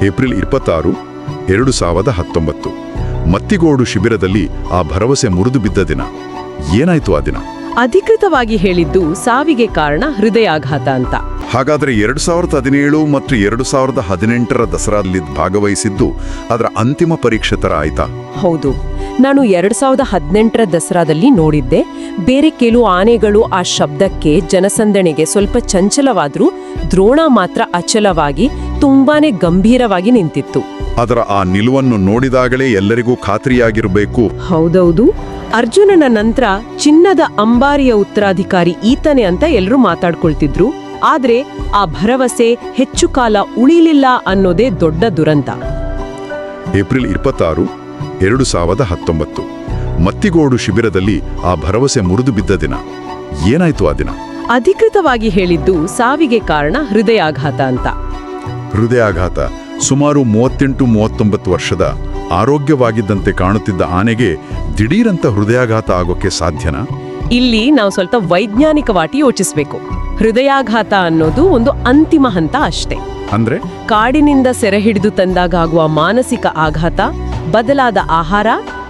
April 26, 2019 Mattigodu ಶಿಬಿರದಲ್ಲಿ ಆ ಭರವಸೆ ಮುರಿದು ಬಿದ್ದ ದಿನ. ಏನಾಯ್ತು ಆ ದಿನ? ಅಧಿಕೃತವಾಗಿ ಹೇಳಿದ್ದು ಸಾವಿಗೆ ಕಾರಣ ಹೃದಯಾಘಾತ ಅಂತ. ಹಾಗಾದ್ರೆ 2017 ಮತ್ತು 2018 ದಸರಾದಲ್ಲಿ ಭಾಗವಹಿಸಿದ್ದು ಅದರ ಅಂತಿಮ ಪರೀಕ್ಷೆ ತರ ಆಯ್ತಾ? ಹೌದು, ನಾನು 2018 ದಸರಾದಲ್ಲಿ ನೋಡಿದ್ದೆ. ಬೇರೆ ಕೆಲವು ಆನೆಗಳು ಆ ಶಬ್ದಕ್ಕೆ, ಜನಸಂದಣಿಗೆ ಸ್ವಲ್ಪ ಚಂಚಲವಾದ್ರೂ ದ್ರೋಣ ಮಾತ್ರ ಅಚಲವಾಗಿ, ತುಂಬಾನೇ ಗಂಭೀರವಾಗಿ ನಿಂತಿತ್ತು. ಅದರ ಆ ನಿಲುವನ್ನು ನೋಡಿದಾಗಲೇ ಎಲ್ಲರಿಗೂ ಖಾತ್ರಿಯಾಗಿರಬೇಕು. ಹೌದೌದು. ಅರ್ಜುನನ ನಂತರ ಚಿನ್ನದ ಅಂಬಾರಿಯ ಉತ್ತರಾಧಿಕಾರಿ ಈತನೇ ಅಂತ ಎಲ್ಲರೂ ಮಾತಾಡ್ಕೊಳ್ತಿದ್ರು. ಆದ್ರೆ ಆ ಭರವಸೆ ಹೆಚ್ಚು ಕಾಲ ಉಳಿಲಿಲ್ಲ ಅನ್ನೋದೇ ದೊಡ್ಡ ದುರಂತ. ಏಪ್ರಿಲ್ 26, 2019 ಮತ್ತಿಗೋಡು ಶಿಬಿರದಲ್ಲಿ ಆ ಭರವಸೆ ಮುರಿದು ಬಿದ್ದ ದಿನ. ಏನಾಯ್ತು ಆ ದಿನ? ಅಧಿಕೃತವಾಗಿ ಹೇಳಿದ್ದು ಸಾವಿಗೆ ಕಾರಣ ಹೃದಯಾಘಾತ ಅಂತ. ಹೃದಯಾಘಾತ. ಸುಮಾರು 38-39 ವರ್ಷದ ಆರೋಗ್ಯವಾಗಿದ್ದಂತೆ ಕಾಣುತ್ತಿದ್ದ ಆನೆಗೆ ದಿಢೀರಂತ ಹೃದಯಾಘಾತ ಆಗೋಕೆ ಸಾಧ್ಯನಾ? ಇಲ್ಲಿ ನಾವು ಸ್ವಲ್ಪ ವೈಜ್ಞಾನಿಕವಾಗಿ ಯೋಚಿಸಬೇಕು. ಹೃದಯಾಘಾತ ಅನ್ನೋದು ಒಂದು ಅಂತಿಮ ಹಂತ ಅಷ್ಟೇ. ಅಂದ್ರೆ ಕಾಡಿನಿಂದ ಸೆರೆ ಹಿಡಿದು ತಂದಾಗ ಆಗುವ ಮಾನಸಿಕ ಆಘಾತ, ಬದಲಾದ ಆಹಾರ,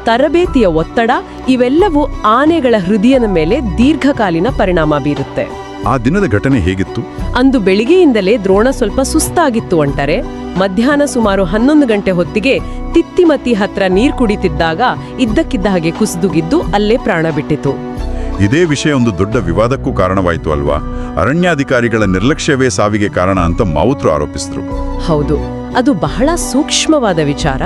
ತರಬೇತಿಯ ಒತ್ತಡ ಇವೆಲ್ಲವೂ ಆನೆಗಳ ಹೃದಯದ ಮೇಲೆ ದೀರ್ಘಕಾಲೀನ ಪರಿಣಾಮ ಬೀರುತ್ತೆ. ಆ ದಿನದ ಘಟನೆ ಹೇಗಿತ್ತು? ಅಂದು ಬೆಳಿಗ್ಗೆಯಿಂದಲೇ ದ್ರೋಣ ಸ್ವಲ್ಪ ಸುಸ್ತಾಗಿತ್ತು ಅಂತಾರೆ. ಮಧ್ಯಾಹ್ನ ಸುಮಾರು 11 ಗಂಟೆ ಹೊತ್ತಿಗೆ ತಿತ್ತಿಮತಿ ಹತ್ರ ನೀರು ಕುಡಿತಿದ್ದಾಗ ಇದ್ದಕ್ಕಿದ್ದ ಹಾಗೆ ಕುಸಿದುಗಿದ್ದು ಅಲ್ಲೇ ಪ್ರಾಣ ಬಿಟ್ಟಿತು. ಇದೇ ವಿಷಯ ಒಂದು ದೊಡ್ಡ ವಿವಾದಕ್ಕೂ ಕಾರಣವಾಯಿತು ಅಲ್ವಾ? ಅರಣ್ಯಾಧಿಕಾರಿಗಳ ನಿರ್ಲಕ್ಷ್ಯವೇ ಸಾವಿಗೆ ಕಾರಣ ಅಂತ ಮಾವುತರು ಆರೋಪಿಸಿದ್ರು. ಹೌದು, ಅದು ಬಹಳ ಸೂಕ್ಷ್ಮವಾದ ವಿಚಾರ.